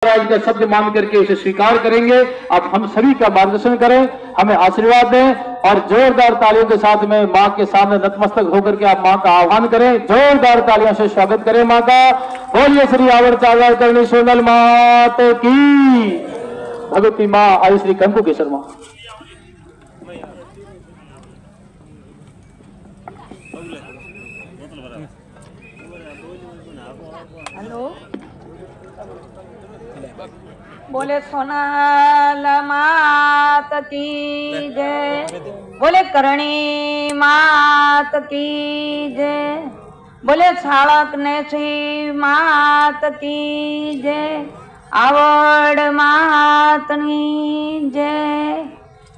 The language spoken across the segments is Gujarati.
महाराज का शब्द मान करके उसे स्वीकार करेंगे। अब हम सभी का मार्गदर्शन करें, हमें आशीर्वाद दें और जोरदार तालियों के साथ में मां के सामने नतमस्तक होकर के आप मां का आह्वान करें। जोरदार तालियों से स्वागत करें मां का। बोलिए श्री आवर चावल करणी सोनल मात की। भगवती मां आई श्री कंकु केसर मां। हेलो, बोले सोनल मात की जय, बोले करणी मात की जय, बोले छाड़क ने श्री मात की जय, आवड़ मातनी जय,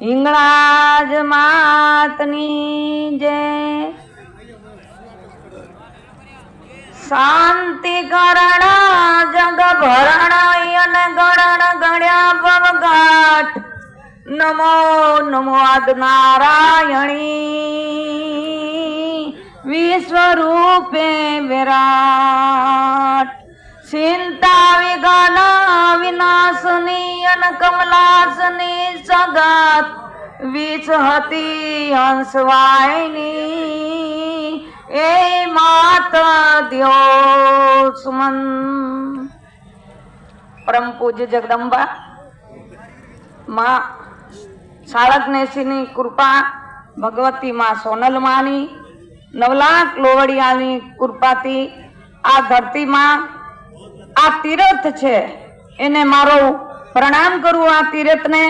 हिंगलाज मातनी जय। शांति करण जग भरण यन गणन गण्या भवघाट। नमो नमो आद नारायणी विश्वरूपे विराट। चिंता विघ्न विनाशनी यन कमलासनी सगात। विचहती हंसवाहिनी ए माता द्यो सुमन। परम पूज्य जगदंबा मां साळगनेसीनी कृपा, भगवती मां सोनल मानी 9 लाख लोवड़ियानी कृपाथी आ धरती मां आ तीर्थ छे एने मारो प्रणाम करूं। आ तीर्थ ने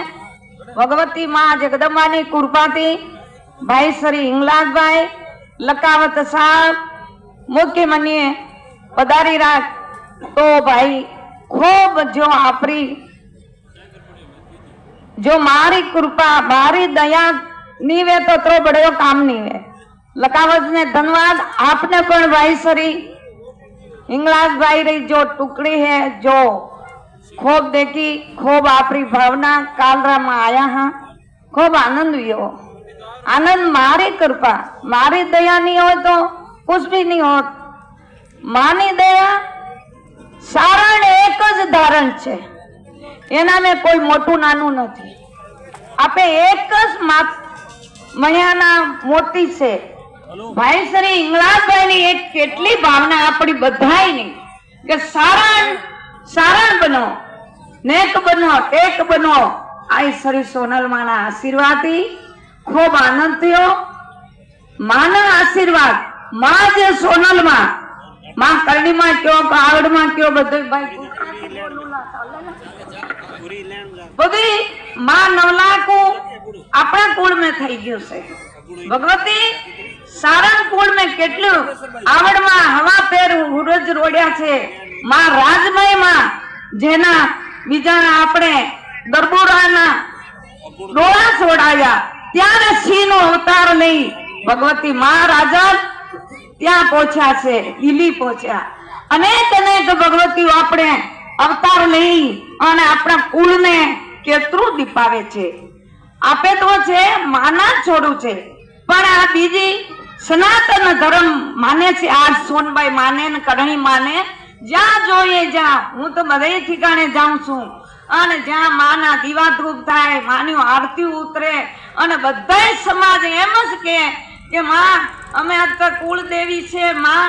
भगवती मां जगदंबानी कृपाथी भाई श्री हिंगलाज भाई लकावत साहब मुख्य मनीय पधारी राख तो भाई खूब जो आपरी जो मारी कृपा मारी दया नीवे तो बड़ो काम नीवे। लकावत ने धन्यवाद आपने पण भाई श्री हिंगलाज भाई री जो टुकड़ी है जो खूब देखी, खूब आपरी भावना कालरा में आया हाँ, खूब आनंद हुआ। आनंद मारी कृपा, मारी दया नहीं हो तो कुछ भी नहीं हो। मानी दया सारण एक ज धारण छे, एना में कोई मोटू नानू नहीं। आपे एक ज मयाना मोटी से भाई श्री हिंगलाज भाई नी एक केटली भावना आपणी बधाई नहीं के सारण सारण बनो, नेक बनो, टेक बनो। आई श्री सोनल माना आशीर्वाद खूब आनंद थयो। माना आशीर्वाद मां जे सोनल मां करणी मां क्यों आवड़ मां क्यों बधु भाई बधी मां 9 लाख अपना कुल में थई गयो छे। भगवती सारण कुल में केटलू आवड़ मां हवा पेर हुरज रोड्या छे। मां राजमय मां जेना बीजा आपणे दरबोराना डोळा छोड़ाया त्यारे सीनो अवतार नहीं भगवती महाराजा त्या पहुंचा से दिल्ली पहुंचा। अनेक अनेक भगवती आपणे अवतार नहीं અને આપણા કુળને કેટલું દીપાવે છે। આપે તો છે માના છોડું છે પણ આ બીજી સનાતન ધર્મ માને છે। આ સોનબાઈ માને ને કરણી માને જ્યાં જોઈએ જ્યાં હું તો બધે ठिकाणे જાઉં છું અને જ્યાં માના દીવા ધૂપ થાય, માની આરતી ઉતરે અને બધાય સમાજ એમ જ કે માં અમે આ તો કુળદેવી છે માં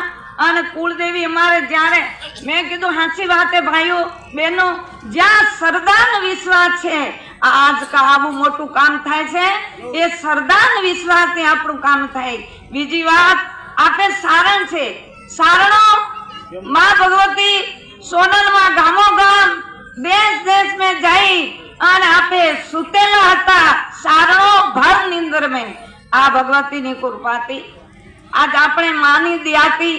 અને કુળદેવી અમારે જ્યારે મેં કીધું હાચી વાત है ભાઈઓ બહેનો જ્યાં સરદાન વિશ્વાસ છે आज का आवુ मोटू काम थाय छे ए सरदान विश्वास ने आपणुं काम थाय। बीजी बात आपे सारण छे सारणो मां भगवती सोनल मां गामो गाम देश देश में जाई अने आपे सुतेला हता सारणो भर निंदर में आ भगवती नी कृपाथी आज आपणे मानी दयाथी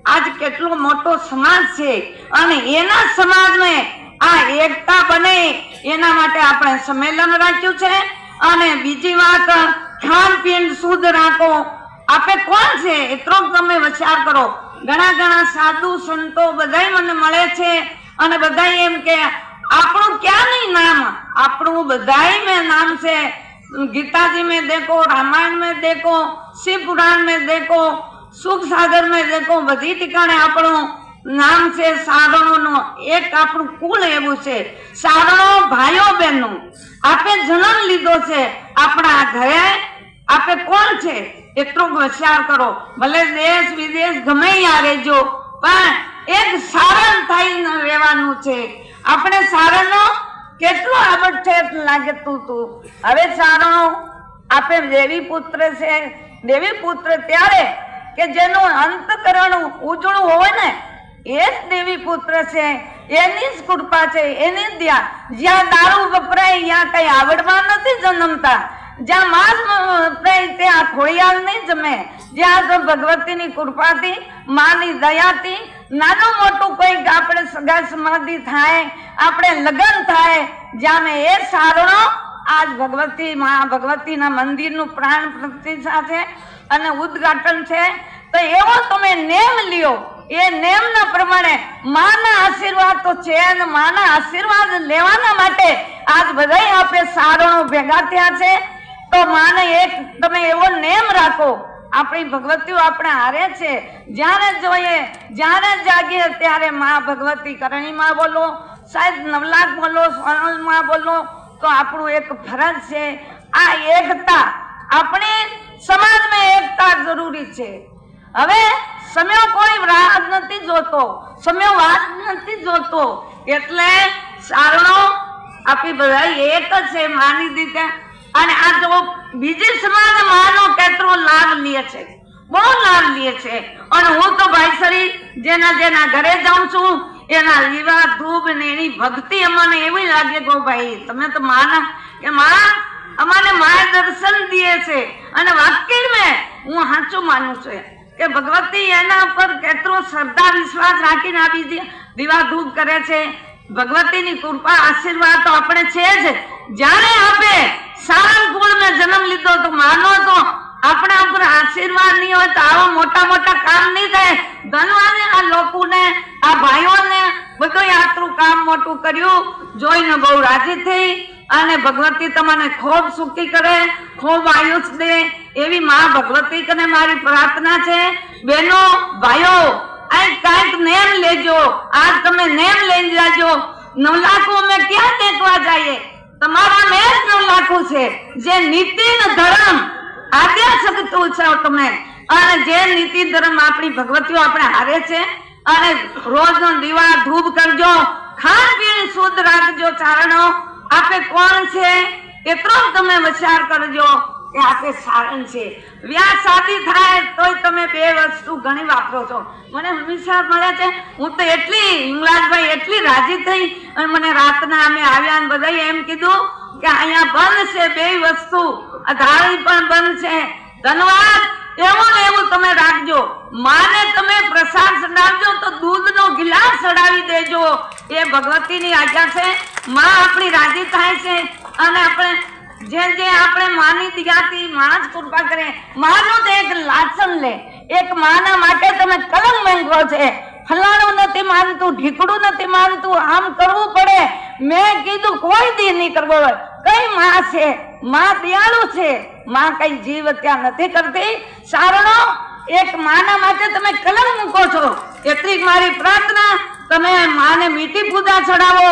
आज केटलो मोटो समाज छे अने एना समाज में आ एकता बने एना माटे आपणे सम्मेलन राख्યું છે। અને બીજી વાત ખાન પીન શુદ્ધ રાખો। આપે કોણ છે એટલો તમે વિચાર કરો। ઘણા ઘણા સાધુ સંતો બધાય મને મળે છે અને બધાય એમ કે આપણું ક્યાં નહીં નામ આપણું બધાય में नाम છે। गीता जी में देखो, रामायण में देखो, शिव पुराण में देखो, सुख सागर में देखो, बधी ठिकाणे આપણું નામ છે સારણોનો. એક આપણું કુળ એવું છે, સારણો ભાઈઓ બહેનો આપે જન્મ લીધો છે આપણા ઘરે. આપે કોણ છે એટલું વિચાર કરો. ભલે દેશ વિદેશ ગમે ત્યાં રહેજો, પણ એક સારણ થઈને રહેવાનું છે. આપણે સારણો કેટલું આબડછેટ લાગે તું. હવે સારણો આપે દેવી પુત્ર છે. દેવી પુત્ર ત્યારે કે જેનું અંતકરણ ઉજળું હોય ને એ જ દેવી પુત્ર છે. એની જ કૃપા છે, એની જ દયા. જ્યાં દારૂ વપરાય ત્યાં કઈ આવડમાં નથી જન્મતા. જ્યાં માંસ વપરાય ત્યાં ખોડિયાલ નહીં જમે. જ્યાં તો ભગવતીની કૃપાથી, માની દયાથી નાનું મોટું કોઈક આપણે સગા સમાધિ થાય, આપણે લગ્ન થાય, જ્યાં એ સારણો આજ ભગવતી ભગવતીના મંદિરનું પ્રાણ પ્રતિષ્ઠા છે અને ઉદ્ઘાટન છે. તો એવો તમે નેમ લ્યો. એ નેમના પ્રમાણે માના આશીર્વાદ તો છે અને માના આશીર્વાદ લેવાના માટે આજ બધાય આપણે સારણો ભેગા થયા છે. તો માને એક તમે એવો નેમ રાખો. આપણી ભગવતીઓ આપણે હારે છે. જ્યારે જોઈએ, જ્યારે જાગીએ ત્યારે માં ભગવતી કરણીમાં બોલો, સાહેબ નવલાખ બોલો, સોનલમાં બોલો. તો આપણું એક ફરજ છે. આ એકતા, આપણી સમાજમાં એકતા જરૂરી છે. હવે સમય કોઈ રાહ નથી જોતો, સમય વાત નથી જોતો. એટલે સારણો આપી બધા એક જ છે માની દીધે. અને આ જો બીજી સમાજ માનો કેટલો લાભ લે છે, બહુ લાભ લે છે. અને હું તો ભાઈસરી જેના ઘરે જાઉં છું એના વિવાહ ધૂપ ને એની ભક્તિ અમને એવી લાગે કે ભાઈ તમે તો માના કે માં અમારે માય દર્શન દે છે. અને વાકઈ મેં હું સાચું માનું છું કે ભગવતી એના ઉપર કેટલો શ્રદ્ધા વિશ્વાસ રાખીને આપી દીવા ધૂપ કરે છે. ભગવતીની કૃપા આશીર્વાદ તો આપણે છે જ. જ્યારે આપે સારણ કુળમાં જન્મ લીધો તો માનો તો આપણા ઉપર આશીર્વાદ નહીં હોય તો આવા મોટા મોટા કામ નહીં થાય. ધનવાને આ લોકોને, આ ભાઈઓને બધું આટલું કામ મોટું કર્યું જોઈને બહુ રાજી થઈ. અને ભગવતી તમને ખૂબ સુખી કરે, ખૂબ આયુષ દે એવી માં ભગવતી કને મારી પ્રાર્થના છે. બહેનો ભાઈઓ આ કાંઈક નેમ લેજો. આજ તમે નેમ લઈને જાજો. નવલાખો અમે ક્યાં દેખવા જઈએ? તમારા મેં જ નવલાખું છે. જે નીતિ ને ધર્મ આદ્યા શકતું છે તમે. અને જે નીતિ ધર્મ આપણી ભગવતીઓ આપણે હારે છે. અને રોજ નો દીવા ધૂપ કરજો, ખાન પીણ શુદ્ધ રાખજો. ચારણો આપે કોણ છે એટલો તમે વિચાર કરજો કે આપે સારણ છે. વ્યાહ શાદી થાય તોય તમે બે વસ્તુ ઘણી વાપરો છો. મને હંમેશા મળે છે. હું તો એટલી હિંગલાજભાઈ એટલી રાજી થઈ અને મને રાતના અમે આવ્યા ને બધા એમ કીધું કે અહીંયા બંધ છે બે વસ્તુ, ધારી પણ બંધ છે. ધન્યવાદ. એવું ને એવું તમે રાખજો. માને તમે પ્રસાદ ચડાવજો તો દૂધનો ગિલાસ ચડાવી દેજો. એ ભગવતીની આજ્ઞા છે. માં આપણી રાજી થાય છે. અને આપણે જે આપણે માની દિયાથી માણસ કૃપા કરે. માનું તો એક લાચન લે. એક માના માટે તમે કલમ માંગો છે. ફલાણું નથી માનતું, ઢીકડું નથી માનતું, આમ કરવું પડે. મેં કીધું કોઈ દી નહીં કરવો. કઈ માં છે? માં દયાળુ છે. માં કઈ જીવ ત્યાં નથી કરતી. સારણો એક માના માટે તમે કલમ મૂકો છો. એટલી મારી પ્રાર્થના. તમે માને મીઠી પૂજા ચડાવો,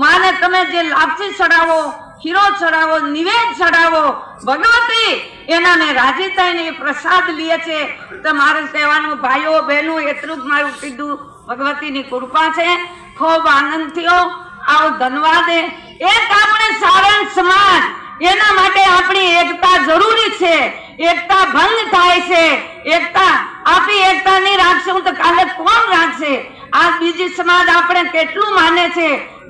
માને તમે જે લાપસી ચડાવો, ખીરો ચડાવો, નિવેદ ચડાવો. ભગવતી એનાને રાજી થઈને પ્રસાદ લે છે. તમારે કહેવાનું ભાઈઓ બહેનો એટલું જ મારું કીધું. ભગવતીની કૃપા છે. ખૂબ આનંદ થયો. આવો ધન્યવાદ. એક આપણે સારણ સમાજ, એના માટે આપણી એકતા જરૂરી છે. એકતા ભંગ થાય છે. એકતા આપી એકતા નહીં રાખશું તો કાલે કોણ રાખશે? આ બીજી સમાજ આપણે કેટલું માને છે.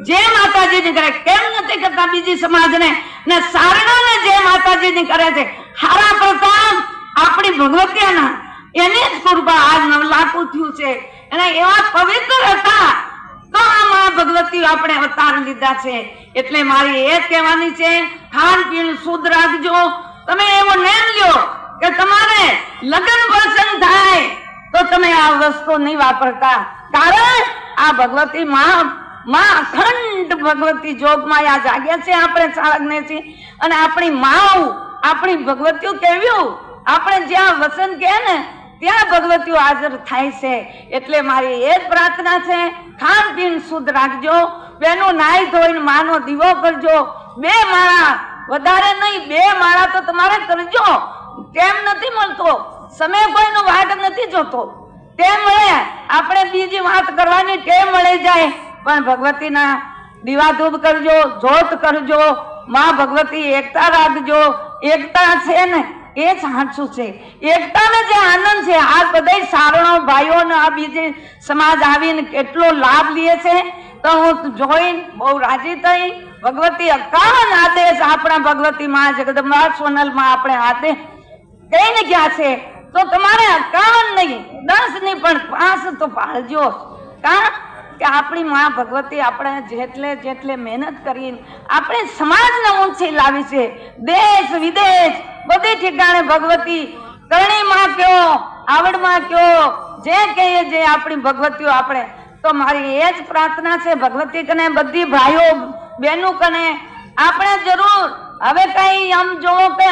જે માતાજીની કરે કેમ નથી કરતા બીજી સમાજને? ને સારણોને જે માતાજીની કરે છે. હારા પ્રતાપ આપણી ભગવતીના એની જ કૃપા આજ નવલાખું થયું છે. અને એવા પવિત્ર હતા તો આ માં ભગવતી આપણે અવતાર લીધા છે. એટલે મારી એ કહેવાની છે, ખાન પીણ શુદ્ધ રાખજો. તમે એવો નેમ લ્યો કે તમારે લગ્ન પ્રસંગ થાય તો તમે આ વસ્તુ નહીં વાપરતા. કારણ આ ભગવતી માં અખંડ ભગવતી જોગમાં આ જાગ્યા છે. આપણે ચાલકને છીએ. અને આપણી માઓ, આપણી ભગવતીઓ કેવ્યું આપણે જ્યાં વસન કહે ને ત્યાં ભગવતીઓ હાજર થાય છે. એટલે મારી એ જ પ્રાર્થના છે, ખાન પીન શુદ્ધ રાખજો, બેનું નાઈ ધોઈને માનો દીવો કરજો. 2 માળા વધારે નહીં, 2 માળા તો તમારે કરજો. કેમ નથી મળતો? સમય કોઈનો વાટ નથી જોતો. તે મળે આપણે બીજી વાત કરવાની તે મળી જાય, પણ ભગવતીના દીવા ધૂપ કરજો, જોત કરજો. માં ભગવતી એકતા રાખજો. એકતા છે ને એ જ સાચું છે. એકતાને જે આનંદ છે, આ બધા સારણો ભાઈઓને આ બીજી સમાજ આવીને કેટલો લાભ લે છે, તો હું જોઈને બહુ રાજી થઈ. ભગવતી 51 આદેશ આપણા ભગવતી માં જગદંબા સોનલ માં આપણે હાથે કઈને ગયા છે, તો તમારે 51 નહીં 10 નહીં પણ 5 તો પાળજો. કારણ કે આપણી માં ભગવતી આપણે જેટલે મહેનત કરીને આપણે સમાજને ઊંચી લાવી છે. દેશ વિદેશ બધી ઠેકાણે ભગવતી કરણીમાં કયો, આવડમાં કયો, જે કહીએ જે આપણી ભગવતીઓ આપણે, તો મારી એ જ પ્રાર્થના છે ભગવતી કને, બધી ભાઈઓ બહેનો કને આપણે જરૂર હવે કઈ આમ જોવો કે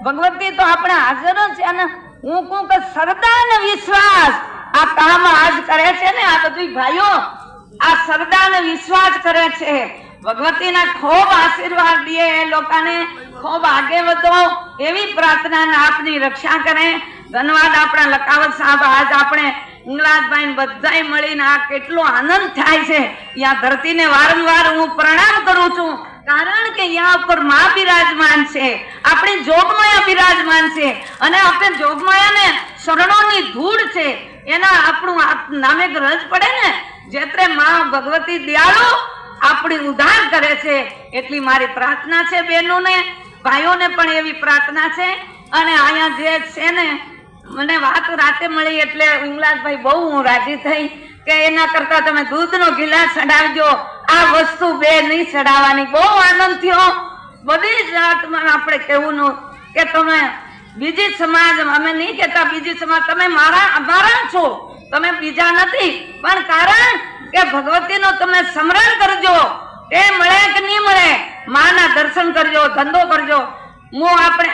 ભગવતી તો આપણે હાજર જ છે ને. હું કહું કે શ્રદ્ધા અને વિશ્વાસ આ કામ આજ કરે છે ને, આ બધી ભાઈઓ આ શ્રદ્ધા અને વિશ્વાસ કરે છે. ભગવતીના ખૂબ આશીર્વાદ દે, એ લોકોને ખૂબ આગે વધો એવી પ્રાર્થના ને આપની રક્ષા કરે. ધન્યવાદ આપણા લકાવત સાહેબ. આજ આપણે ઇંગલાજભાઈ બધાય મળીને આ કેટલો આનંદ થાય છે. ત્યાં ધરતીને વારંવાર હું પ્રણામ કરું છું, કારણ કે અહીંયા ઉપર માં બિરાજમાન છે, આપણી જોગમાયા બિરાજમાન છે, અને આપણે જોગમાયાને શરણોની ધૂળ છે, એના આપણું નામે રજ પડે ને. જેત્રે માં ભગવતી દયાળુ આપણી ઉદ્ધાર કરે છે. એટલી મારી પ્રાર્થના છે બહેનોને, ભાઈઓને પણ એવી પ્રાર્થના છે. અને અહીંયા જે છે ને, મને વાત રાતે મળી એટલે ઇંગલાજભાઈ બહુ હું રાજી થઈ કે એના કરતા તમે દૂધનો ગિલાસ ચડાવજો, આ વસ્તુ 2 નહીં ચડાવવાની. બહુ આનંદ થયો. બધી જાતમાં આપણે કહેવું કે તમે બીજી સમાજ, અમે નહીં કહેતા બીજી સમાજ, તમે અમારા છો, તમે બીજા નથી. પણ કારણ કે ભગવતીનો તમે સ્મરણ કરજો, એ મળે કે નહીં મળે, માના દર્શન કરજો, ધંધો કરજો. હું આપણે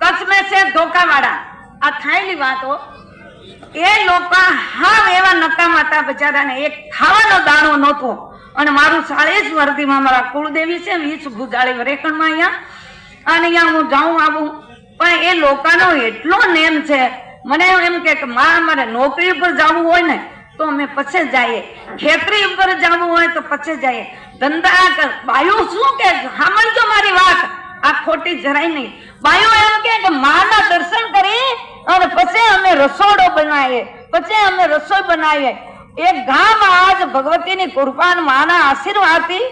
કચ્છ મેં છે ધોકાવાળા આ થાયલી વાતો, એ લોકો હાવ એવા નકામા હતા બચારાને, એક ખાવાનો દાણો નહોતો. અને મારું 40 વર્ષથી મારા કુળદેવી છે 20 ભુજાળી વરેકણમાં અહીંયા, અને અહીંયા હું જાઉં આવું, પણ એ લોકોનો એટલો નેમ છે. મને એમ કે માં અમારે નોકરી ઉપર જવું હોય ને તો અમે પછી જઈએ, ખેતરી ઉપર જવું હોય તો પછી જઈએ, ધંધા બાયું શું કે સાંભળજો મારી વાત, આ ખોટી જરાય નહીં. બાયું એમ કે માના દર્શન કરી અને પછી અમે રસોડો બનાવીએ, પછી અમે રસોઈ બનાવીએ. એક ગામ આજ ભગવતીની કૃપા માના આશીર્વાદથી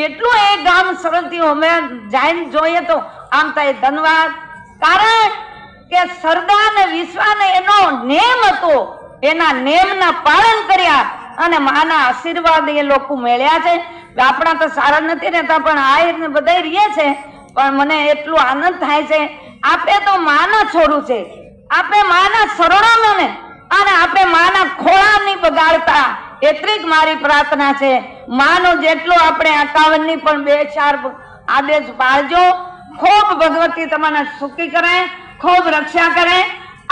એટલું એ ગામ સરળથી અમે જઈને જોઈએ તો આમ થાય ધન્યવાદ. કારણ કે શ્રદ્ધા ને વિશ્વાસ એનો નેમ હતો, એના નેમના પાલન કર્યા અને માના આશીર્વાદ એ લોકો મેળ્યા છે. આપણા તો સારા નથી રહેતા પણ આયર ને બધા રહીએ છે, પણ મને એટલો આનંદ થાય છે. આપણે તો માના છોડું છે, આપણે માના શરણોમાં ને, અને આપણે માના ખોળા નહીં બગાડતા. એટલી જ મારી પ્રાર્થના છે. માનો જેટલો આપણે 51 ની પણ 2-4 આદેશ પાળજો. ખૂબ ભગવતી તમને સુખી કરે, ખૂબ રક્ષા કરે.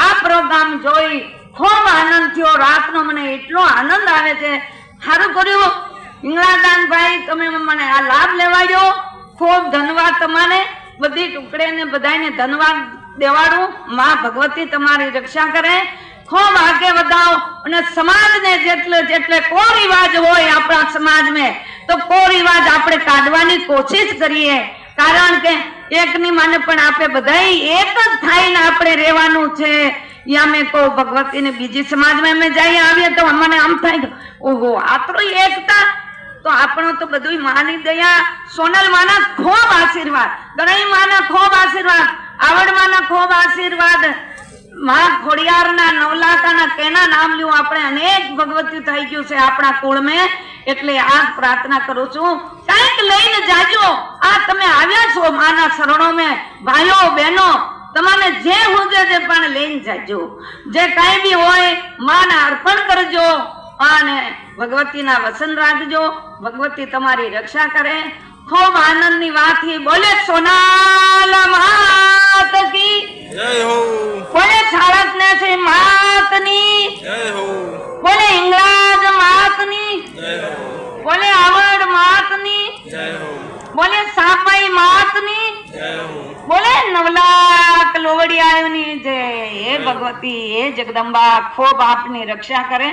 આ પ્રોગ્રામ જોઈ ખૂબ આનંદ થયો. રાતનો મને એટલો આનંદ આવે છે. સારું કર્યું ઇંગલાદાનભાઈ, તમે મને આ લાભ લેવાડ્યો. ખૂબ ધન્યવાદ તમારે. બધી ટુકડે ને બધાને ધન્યવાદ દેવાડું. માં ભગવતી તમારી રક્ષા કરે, ખૂબ આગે વધાવો. અને સમાજને જેટલે કોરિવાજ હોય આપણા સમાજમાં, તો કોરિવાજ આપણે કાઢવાની કોશિશ કરીએ. કારણ કે એકની માને પણ આપણે બધા એક જ થઈને આપણે રહેવાનું છે. યા મેં કહું ભગવતીને બીજી સમાજમાં અમે જઈએ આવીએ તો મને આમ થાય ઓહો આ તો એકતા. તો આપણો તો બધું માની દયા. સોનલ માના ખૂબ આશીર્વાદ, ગણઈ માના ખૂબ આશીર્વાદ, આવડ માના ખૂબ આશીર્વાદ, માં ખોડિયારના નવલાકાના કેના નામ લ્યું આપણે અનેક ભગવતી થઈ ગયું છે આપણા કુળમાં. એટલે આ પ્રાર્થના કરું છું, કંઈક લઈને જાજો. આ તમે આવ્યા છો માના શરણોમાં, ભાઈઓ બહેનો, તમને જે હોજે તે પણ લઈને જાજો. જે કઈ બી હોય માને અર્પણ કરજો અને ભગવતીના વસન રાખજો. ભગવતી તમારી રક્ષા કરે. ખૂબ આનંદની વાત બોલે સોનાલા મા માત કી જય હો બોલે સાળસનેસી માતની જય હો બોલે ઇંગળાજ માતની જય હો બોલે આવડ માતની જય હો બોલે સાપાઈ માતની જય હો બોલે નવલાખ લોવડિયાઓની જય. હે ભગવતી, હે જગદંબા, ખૂબ આપની રક્ષા કરે.